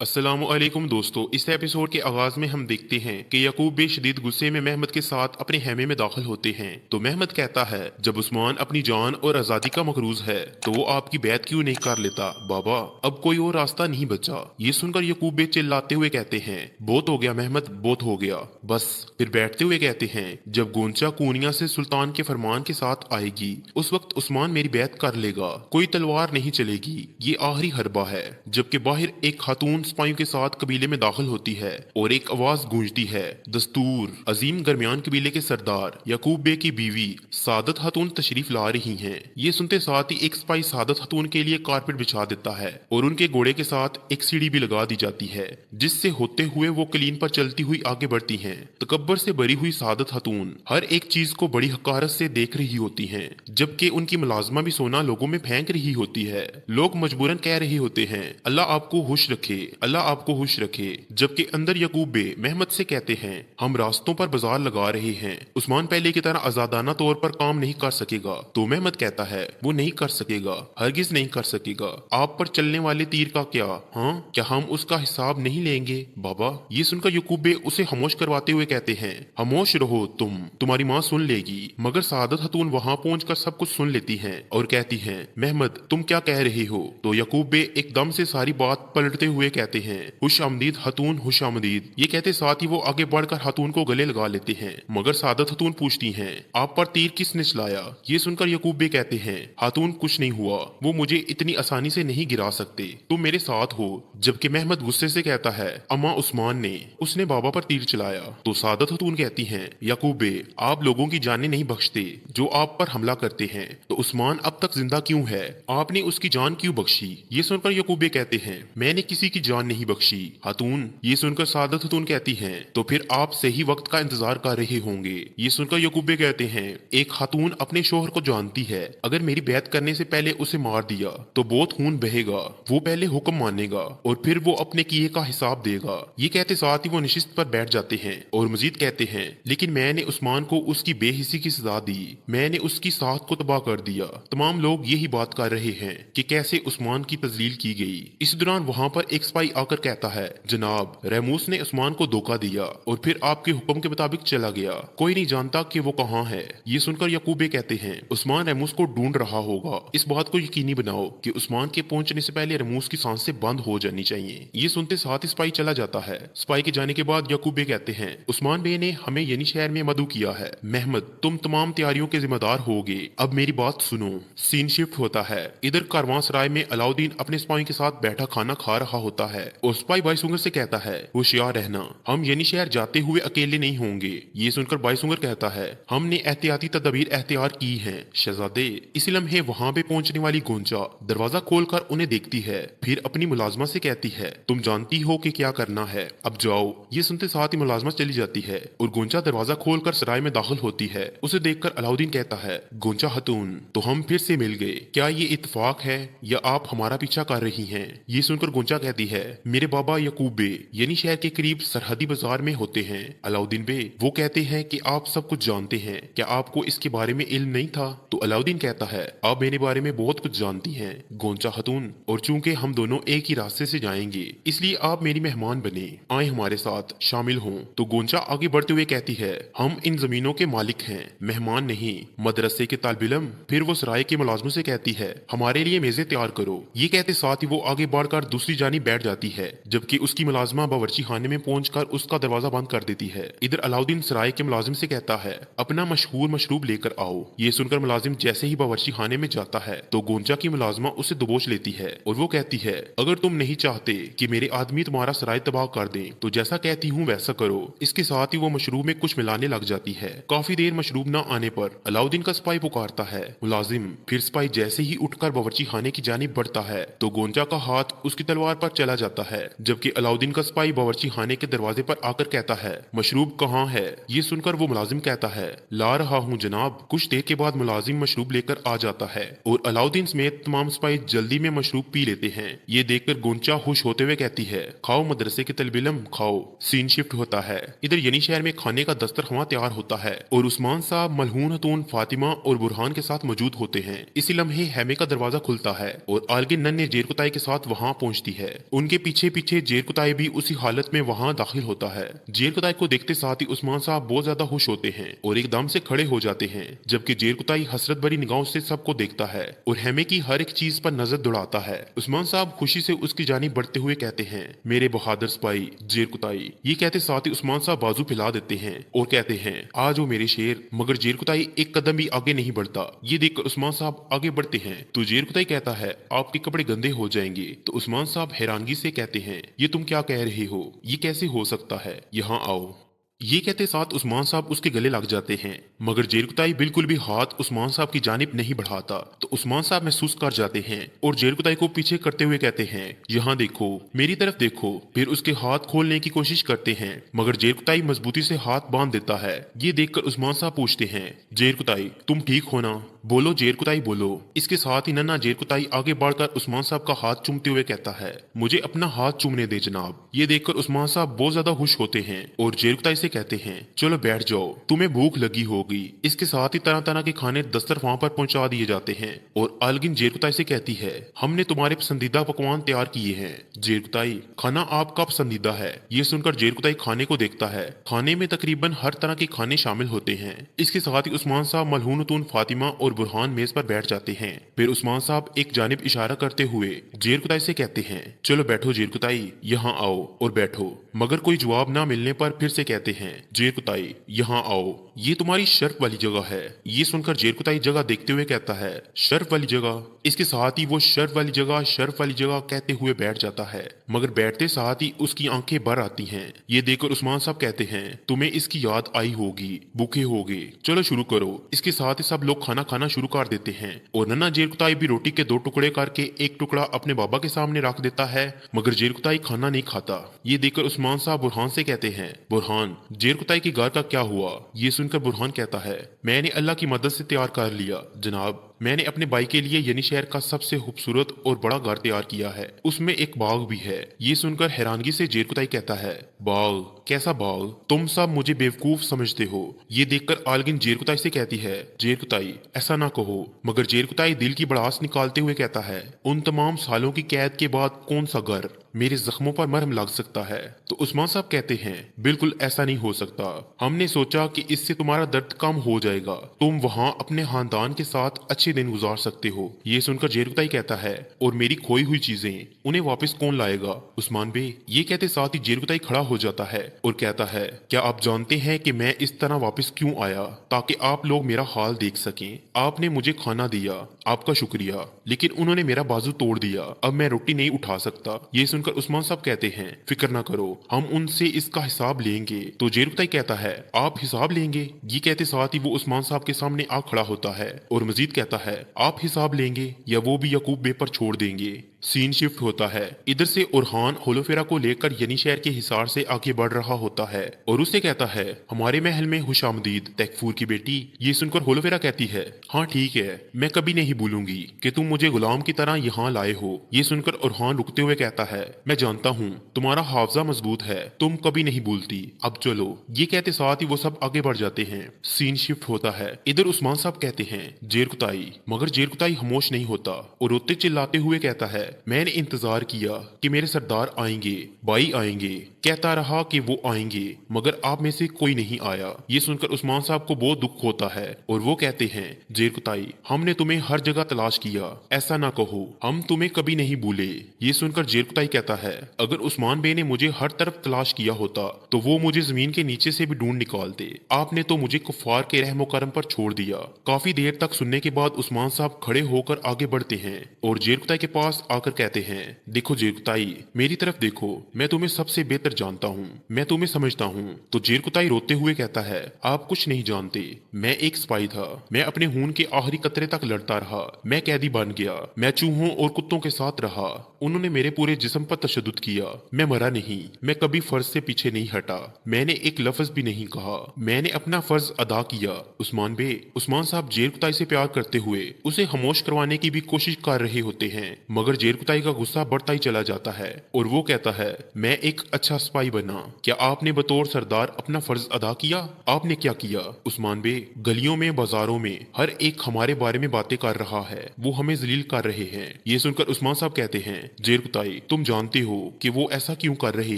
अस्सलामु अलैकुम दोस्तों, इस एपिसोड के आगाज में हम देखते हैं कि यकूब बेशदीद गुस्से में महमद के साथ अपने खेमे में दाखिल होते हैं। तो महमद कहता है, जब उस्मान अपनी जान और आजादी का मकरूज है तो वो आपकी बैत क्यों नहीं कर लेता बाबा, अब कोई और रास्ता नहीं बचा। ये सुनकर यकूब बे चिल्लाते हुए कहते हैं, बहुत हो गया महमद, बहुत हो गया बस। फिर बैठते हुए कहते हैं, जब गोंचा कूनिया से सुल्तान के फरमान के साथ आएगी उस वक्त उस्मान मेरी बैत कर लेगा, कोई तलवार नहीं चलेगी, ये आखिरी हरबा है। जबकि बाहर एक खातून सिपाहियों के साथ कबीले में दाखिल होती है और एक आवाज गूंजती है, दस्तूर। अजीम गरमियान कबीले के सरदार यकूब बे की बीवी सादत खातून तशरीफ ला रही हैं। ये सुनते साथ ही एक सिपाही सादत खातून के लिए कारपेट बिछा देता है और उनके घोड़े के साथ एक सीढ़ी भी लगा दी जाती है, जिससे होते हुए वो कलीन पर चलती हुई आगे बढ़ती हैं। तकब्बर से भरी हुई सादत खातून हर एक चीज को बड़ी हकारत से देख रही होती हैं, जबकि उनकी मुलाजमा भी सोना लोगों में फेंक रही होती है। लोग मजबूरन कह रहे होते हैं, अल्लाह आपको खुश रखे, अल्लाह आपको खुश रखे। जबकि अंदर यकूब बे महमद से कहते हैं, हम रास्तों पर बाजार लगा रहे हैं, उस्मान पहले की तरह आजादाना तौर पर काम नहीं कर सकेगा। तो महमद कहता है, वो नहीं कर सकेगा, हरगिज नहीं कर सकेगा। आप पर चलने वाले तीर का क्या, हाँ क्या हम उसका हिसाब नहीं लेंगे बाबा। ये सुनकर यकूब बे उसे खामोश करवाते हुए कहते हैं, खामोश रहो तुम्हारी माँ सुन लेगी। मगर सादत खातून वहां पहुंचकर सब कुछ सुन लेती हैं और कहती हैं, महमद तुम क्या कह रहे हो। तो यकूब बे एकदम से सारी बात पलटते हुए कहते हैं, खुश आमदीद खातून, खुश आमदीद। ये कहते साथ ही वो आगे बढ़कर खातून को गले लगा लेते हैं। मगर सादत खातून पूछती हैं, आप पर तीर किसने चलाया। ये सुनकर यकूब बे कहते हैं, खातून कुछ नहीं हुआ, वो मुझे इतनी आसानी से नहीं गिरा सकते, तुम मेरे साथ हो। जबकि महमद गुस्से से कहता है, अम्मा उस्मान ने, उसने बाबा पर तीर चलाया। तो सादत खातून कहती हैं, यकूब बे आप लोगों की जानें नहीं बख्शते जो आप पर हमला करते हैं, तो उस्मान अब तक जिंदा क्यों है, आपने उसकी जान क्यों बख्शी। ये सुनकर यकूब बे कहते हैं, मैंने किसी की जान नहीं बख्शी खातून। ये सुनकर सादत खातून कहती हैं, तो फिर आप सही वक्त का इंतजार कर रहे होंगे। ये सुनकर यकूब बे कहते हैं, एक खातून अपने शोहर को जानती है, अगर मेरी बैत करने से पहले उसे मार दिया तो बहुत खून बहेगा, वो पहले हुक्म मानेगा और फिर वो अपने किए का हिसाब देगा। ये कहते साथ ही वो नशिस्त पर बैठ जाते हैं और मजीद कहते हैं, लेकिन मैंने उस्मान को उसकी बेहिसी की सजा दी, मैंने उसकी साख को तबाह कर दिया। तमाम लोग यही बात कर रहे हैं कि कैसे उस्मान की तजलील की गई। इस दौरान वहां पर एक सिपाही आकर कहता है, जनाब रेमूस ने उस्मान को धोखा दिया और फिर आपके हुक्म के मुताबिक चला गया, कोई नहीं जानता कि वो कहाँ है। ये सुनकर यकूबे कहते हैं, उस्मान रेमूस को ढूंढ रहा होगा, इस बात को यकीनी बनाओ कि उस्मान के पहुंचने से पहले रेमूस की सांसें बंद हो जानी चाहिए। ये सुनते साथ ही सिपाही चला जाता है। सिपाही के जाने के बाद यकूबे कहते हैं, उस्मान बे ने हमें यनी शहर में मदऊ किया है, महमद तुम तमाम तैयारियों के जिम्मेदार होगे, अब मेरी बात सुनो। सीन शिफ्ट होता है। इधर कारवां सराय में अलाउद्दीन अपने सिपाही के साथ बैठा खाना खा रहा होता है और सिपाही बाईसुंगर से कहता है, होशियार रहना, हम यनी शहर जाते हुए अकेले नहीं होंगे। ये सुनकर बाईसुंगर कहता है, हमने एहतियाती तदबीर एख्तियार की हैं शहजादे। इसी लम्हे वहां पे पहुंचने वाली गोंचा दरवाजा खोलकर उन्हें देखती है, फिर अपनी मुलाजमा से कहती है, तुम जानती हो कि क्या करना है, अब जाओ। ये सुनते साथ ही मुलाजमा चली जाती है और गोंचा दरवाजा खोलकर सराय में दाखिल होती है। उसे देखकर अलाउद्दीन कहता है, गोंचा खातून तो हम फिर से मिल गए, क्या ये इत्तेफाक है या आप हमारा पीछा कर रही हैं। ये सुनकर गोंचा कहती है, मेरे बाबा यकूब बे यानी शहर के करीब सरहदी बाजार में होते हैं। अलाउद्दीन बे वो कहते हैं कि आप सब कुछ जानते हैं, क्या आपको इसके बारे में इल्म नहीं था। तो अलाउद्दीन कहता है, आप मेरे बारे में बहुत कुछ जानती हैं गोंचा खातून, और चूंकि हम दोनों एक ही रास्ते से जाएंगे इसलिए आप मेरी मेहमान बने, आए हमारे साथ शामिल हों। तो गोंचा आगे बढ़ते हुए कहती है, हम इन जमीनों के मालिक हैं, मेहमान नहीं, मदरसे के तालिब इल्म। फिर वो सराय के मुलाजमों से कहती है, हमारे लिए मेजे तैयार करो। ये कहते साथ ही वो आगे बढ़कर दूसरी जानिब बैठ जाती है, जबकि उसकी मुलाजमा बावर्ची खाने में पहुंचकर उसका दरवाजा बंद कर देती है। इधर अलाउद्दीन सराय के मुलाजिम से कहता है, अपना मशहूर मशरूब लेकर आओ। ये सुनकर मुलाजिम जैसे ही बावर्ची खाने में जाता है तो गोंचा की मुलाजमा उसे दबोच लेती है और वो कहती है, अगर तुम नहीं चाहते कि मेरे आदमी तुम्हारा सराय तबाह कर दें तो जैसा कहती हूँ वैसा करो। इसके साथ ही वो मशरूब में कुछ मिलाने लग जाती है। काफी देर मशरूब न आने पर अलाउद्दीन का सिपाही पुकारता है, मुलाजिम। फिर सिपाही जैसे ही उठकर बावर्ची खाने की जानिब बढ़ता है तो गोंचा का हाथ उसकी तलवार पर चला जाता है, जबकि अलाउद्दीन का सिपाही बावर्ची खाने के दरवाजे पर आकर कहता है, मशरूब कहाँ है। ये सुनकर वो मुलाजिम कहता है, ला रहा हूँ जनाब। कुछ देर के बाद मुलाजिम मशरूब लेकर आ जाता है और अलाउद्दीन समेत तमाम सिपाही जल्दी में मशरूब पी लेते हैं। ये देखकर गोंचा खुश होते हुए कहती है, खाओ मदरसे के तल्ब इल्म खाओ। सीन शिफ्ट होता है। इधर यनी शहर में खाने का दस्तरख्वां तैयार होता है और उस्मान साहब, मलहून खातून, फातिमा और बुरहान के साथ मौजूद होते हैं। इसी लम्हे हैमे का दरवाजा खुलता है और आलगिन नन्हे जेरकुताई के साथ वहां पहुंचती है। उनके उनके पीछे पीछे जेर कुताई भी उसी हालत में वहां दाखिल होता है। जेर कुताई को देखते साथ ही उस्मान साहब बहुत ज्यादा खुश होते हैं और एकदम से खड़े हो जाते हैं, जबकि जेर कुताई हसरत भरी निगाहों से सबको देखता है और हेमे की हर एक चीज पर नजर दौड़ाता है। उस्मान साहब खुशी से उसकी जानिब बढ़ते हुए कहते हैं, मेरे बहादुर सिपाही जेर कुताई। ये कहते साथ ही उस्मान साहब बाजू फैला देते हैं और कहते हैं, आ जाओ मेरे शेर। मगर जेर कुताई एक कदम भी आगे नहीं बढ़ता। ये देखकर उस्मान साहब आगे बढ़ते हैं तो जेर कुताई कहता है, आपके कपड़े गंदे हो जाएंगे। तो उस्मान साहब हैरानगी से कहते हैं, ये तुम क्या कह रहे हो, ये कैसे हो सकता है, यहाँ आओ। ये कहते साथ उस्मान साहब उसके गले लग जाते हैं, मगर जेर कुताई बिल्कुल भी हाथ उस्मान साहब की जानिब नहीं बढ़ाता। तो उस्मान साहब महसूस कर जाते हैं और जेर कुताई को पीछे करते हुए कहते हैं, यहाँ देखो, मेरी तरफ देखो। फिर उसके हाथ खोलने की कोशिश करते हैं, मगर जेर कुताई मजबूती से हाथ बांध देता है। ये देखकर उस्मान साहब पूछते हैं, जेर कुताई तुम ठीक हो ना? बोलो जेर कुताई बोलो। इसके साथ ही नन्हा जेर कुताई आगे बढ़कर उस्मान साहब का हाथ चूमते हुए कहता है, मुझे अपना हाथ चूमने दे जनाब। ये देखकर उस्मान साहब बहुत ज्यादा खुश होते हैं और जेर कुताई से कहते हैं, चलो बैठ जाओ, तुम्हें भूख लगी होगी। इसके साथ ही तरह तरह के खाने दस्तरखान पर पहुंचा दिए जाते हैं और आलगिन जेर कुताई से कहती है, हमने तुम्हारे पसंदीदा पकवान तैयार किए हैं। जेर कुताई, खाना आपका पसंदीदा है। ये सुनकर जेर कुताई खाने को देखता है। खाने में तकरीबन हर तरह के खाने शामिल होते हैं। इसके साथ ही उस्मान साहब मलहूनतून फातिमा और बुरहान मेज पर बैठ जाते हैं। फिर उस्मान साहब एक जानिब इशारा करते हुए जेर कुताई से कहते हैं, चलो बैठो जेर कुताई, यहाँ आओ और बैठो। मगर कोई जवाब ना मिलने पर फिर से कहते हैं, जेर कुताई यहाँ आओ, ये तुम्हारी शर्फ वाली जगह है। ये सुनकर जेर कुताई जगह देखते हुए कहता है, शर्फ वाली जगह? इसके साथ ही वो शर्फ वाली जगह कहते हुए बैठ जाता है, मगर बैठते साथ ही उसकी आंखें भर आती हैं। ये देखकर उस्मान साहब कहते हैं, तुम्हें इसकी याद आई होगी, भूखे होगे, चलो शुरू करो। इसके साथ ही सब लोग खाना खाना शुरू कर देते हैं और नन्हा जेर कुताई भी रोटी के 2 टुकड़े करके एक टुकड़ा अपने बाबा के सामने रख देता है, मगर जेर कुताई खाना नहीं खाता। ये देखकर उस्मान साहब बुरहान से कहते हैं, बुरहान जेर कुताई के घर का क्या हुआ? ये सुनकर बुरहान कहता है, मैंने अल्लाह की मदद से तैयार कर लिया जनाब। मैंने अपने भाई के लिए यनी शहर का सबसे खूबसूरत और बड़ा घर तैयार किया है, उसमें एक बाग भी है। ये सुनकर हैरानगी से जेर कुताई कहता है, बाग? कैसा बाग? तुम सब मुझे बेवकूफ समझते हो। ये देखकर आलगिन जेर कुताई से कहती है, जेर कुताई ऐसा ना कहो। मगर जेर कुताई दिल की भड़ास निकालते हुए कहता है, उन तमाम सालों की कैद के बाद कौन सा घर मेरे जख्मों पर मरहम लग सकता है? तो उस्मान साहब कहते हैं, बिल्कुल ऐसा नहीं हो सकता। हमने सोचा कि इससे तुम्हारा दर्द कम हो जाएगा, तुम वहाँ अपने खानदान के साथ अच्छे दिन गुजार सकते हो। ये सुनकर जेर कुताई कहता है, और मेरी खोई हुई चीजें उन्हें वापस कौन लाएगा उस्मान बे? ये कहते साथ ही जेर कुताई खड़ा हो जाता है और कहता है, क्या आप जानते हैं कि मैं इस तरह वापस क्यों आया? ताकि आप लोग मेरा हाल देख सकें। आपने मुझे खाना दिया, आपका शुक्रिया, लेकिन उन्होंने मेरा बाजू तोड़ दिया, अब मैं रोटी नहीं उठा सकता। ये सुनकर उस्मान साहब कहते हैं, फिक्र ना करो, हम उनसे इसका हिसाब लेंगे। तो जेर कुताई कहता है, आप हिसाब लेंगे? ये कहते साथ ही वो उस्मान साहब के सामने आ खड़ा होता है और मजीद कहता है, आप हिसाब लेंगे या वो भी यकूब बे पर छोड़ देंगे? सीन शिफ्ट होता है। इधर से उरहान होलोफेरा को लेकर यनी शहर के हिसार से आगे बढ़ रहा होता है और उसे कहता है, हमारे महल में खुशामदीद तैकफूर की बेटी। ये सुनकर होलोफेरा कहती है, हाँ ठीक है, मैं कभी नहीं भूलूंगी कि तुम मुझे गुलाम की तरह यहाँ लाए हो। ये सुनकर उरहान रुकते हुए कहता है, मैं जानता हूँ तुम्हारा हाफजा मजबूत है, तुम कभी नहीं भूलती, अब चलो। ये कहते साथ ही वो सब आगे बढ़ जाते हैं। सीन शिफ्ट होता है। इधर उस्मान साहब कहते हैं, जेर कुताई। मगर जेर कुताई खामोश नहीं होता और रोते चिल्लाते हुए कहता है, मैंने इंतजार किया कि मेरे सरदार आएंगे, भाई आएंगे, कहता रहा कि वो आएंगे, मगर आप में से कोई नहीं आया। ये सुनकर उस्मान साहब को बहुत दुख होता है और वो कहते हैं, जेर कुताई, हमने तुम्हें हर जगह तलाश किया, ऐसा ना कहो, हम तुम्हें कभी नहीं भूले। ये सुनकर जेर कुताई कहता है, अगर उस्मान बे ने मुझे हर तरफ तलाश किया होता तो वो मुझे जमीन के नीचे से भी ढूंढ निकालते। आपने तो मुझे कुफार के रहमो करम पर छोड़ दिया। काफी देर तक सुनने के बाद उस्मान साहब खड़े होकर आगे बढ़ते हैं और जेर कुताई के पास आकर कहते हैं, देखो जेर कुताई, मेरी तरफ देखो, मैं तुम्हें सबसे बेहतर जानता हूँ, मैं तुम्हें समझता हूँ। तो जेर कुताई रोते हुए कहता है, आप कुछ नहीं जानते, मैं एक स्पाई था, मैं अपने खून के आखिरी कतरे तक लड़ता रहा, मैं कैदी बन गया, मैं चूहों और कुत्तों के साथ रहा, उन्होंने मेरे पूरे जिस्म पर तशद्दुद किया, मैं मरा नहीं, मैं कभी फर्ज से पीछे नहीं हटा, मैंने एक लफ्ज भी नहीं कहा, मैंने अपना फर्ज अदा किया। उस्मान बे, उस्मान साहब जेर कुताई से प्यार करते हुए उसे खामोश करवाने की भी कोशिश कर रहे होते हैं, मगर जेर जेरकुताई का गुस्सा बढ़ता ही चला जाता है और वो कहता है, मैं एक अच्छा स्पाई बना। क्या आपने बतौर सरदार अपना फर्ज अदा किया? आपने क्या किया? उस्मान बे, गलियों में बाजारों में हर एक हमारे बारे में बातें कर रहा है, वो हमें जलील कर रहे हैं। ये सुनकर उस्मान साहब कहते हैं, जेरकुताई तुम जानते हो कि वो ऐसा क्यों कर रहे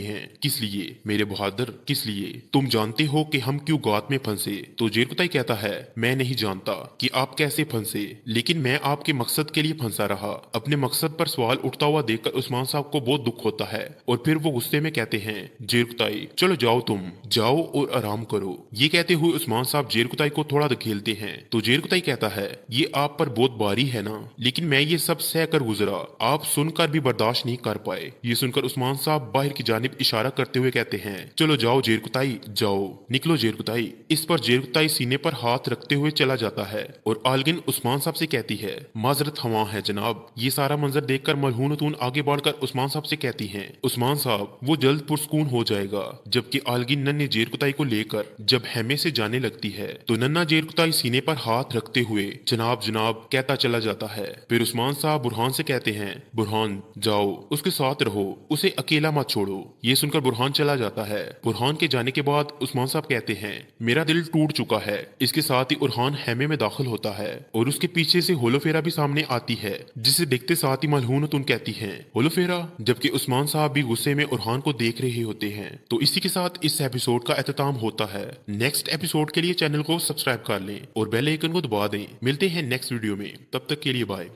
हैं? किस लिए मेरे बहादुर, किस लिए? तुम जानते हो कि हम क्यों गात में फंसे? तो जेरकुताई कहता है, मैं नहीं जानता कि आप कैसे फंसे, लेकिन मैं आपके मकसद के लिए फंसा रहा। अपने मकसद पर सवाल उठता हुआ देखकर उस्मान साहब को बहुत दुख होता है और फिर वो गुस्से में कहते हैं, जेरकुताई चलो जाओ, तुम जाओ और आराम करो। ये कहते हुए उस्मान साहब जेरकुताई को थोड़ा धकेलते हैं तो जेरकुताई कहता है, ये आप पर बहुत भारी है ना, लेकिन मैं ये सब सह कर गुजरा, आप सुनकर भी बर्दाश्त नहीं कर पाए। ये सुनकर उस्मान साहब बाहर की जानिब इशारा करते हुए कहते हैं, चलो जाओ जेरकुताई, जाओ, निकलो जेरकुताई। इस पर जेरकुताई सीने पर हाथ रखते हुए चला जाता है और आलगिन उस्मान साहब से कहती है, माजरत हवा है जनाब। ये सारा मंजर देखकर मलहूनतून आगे बढ़कर उस्मान साहब से कहती हैं, उस्मान साहब वो जल्द पुरस्कून हो जाएगा। जबकि आलगिन नन्हे जेरकुताई को लेकर जब हेमे से जाने लगती है तो नन्हा जेरकुताई सीने पर हाथ रखते हुए जनाब जनाब कहता चला जाता है। फिर उस्मान साहब बुरहान से कहते हैं, बुरहान जाओ, उसके साथ रहो, उसे अकेला मत छोड़ो। ये सुनकर बुरहान चला जाता है। बुरहान के जाने के बाद उस्मान साहब कहते हैं, मेरा दिल टूट चुका है। इसके साथ ही उरहान हेमे में दाखिल होता है और उसके पीछे से होलोफेरा भी सामने आती है, जिसे देखते साथ ही मलहूनतुन कहती हैं, होलोफेरा। जबकि उस्मान साहब भी गुस्से में उरहान को देख रहे होते हैं। तो इसी के साथ इस एपिसोड का अख्ताम होता है। नेक्स्ट एपिसोड के लिए चैनल को सब्सक्राइब कर लें और बेल आइकन को दबा दें। मिलते हैं नेक्स्ट वीडियो में, तब तक के लिए बाय।